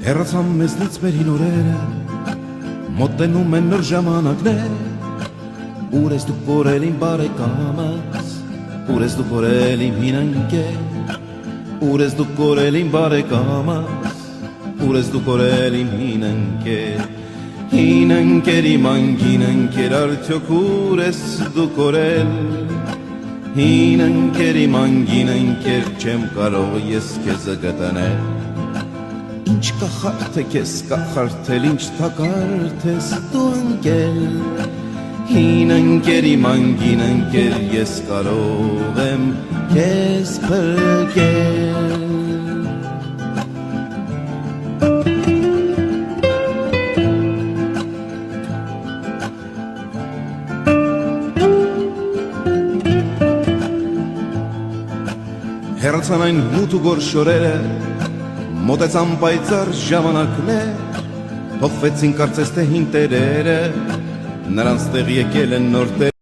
Հեռացան մեզնից մեր հին օրերը, մոտենում են նոր ժամանակներ, ուր ես դու կորել իմ բարեկամս, ուր ես դու կորել իմ հին ընկեր, ուր ես դու կորել իմ բարեկամս, ուր ես դու կորել իմ հին ընկեր, հին ընկեր իմ անգին ընկեր, արդյոք ուր ես դու կորել, հին ընկեր իմ անգին ընկեր, չեմ կարող ես քեզ գտնել, ինչ կախարդ ես կախարդել, ինչ թակարդ ես դու ընկել, հին ընկեր իմ անգին ընկեր, ես կարող եմ քեզ փրկել։ Հեռացան այն մութ ու գորշ օրերը, մոտեցան պայծառ ժամանակներ, փոխվեցին կարծես թե հին տերերը, նրանց տեղ եկել են նոր տեր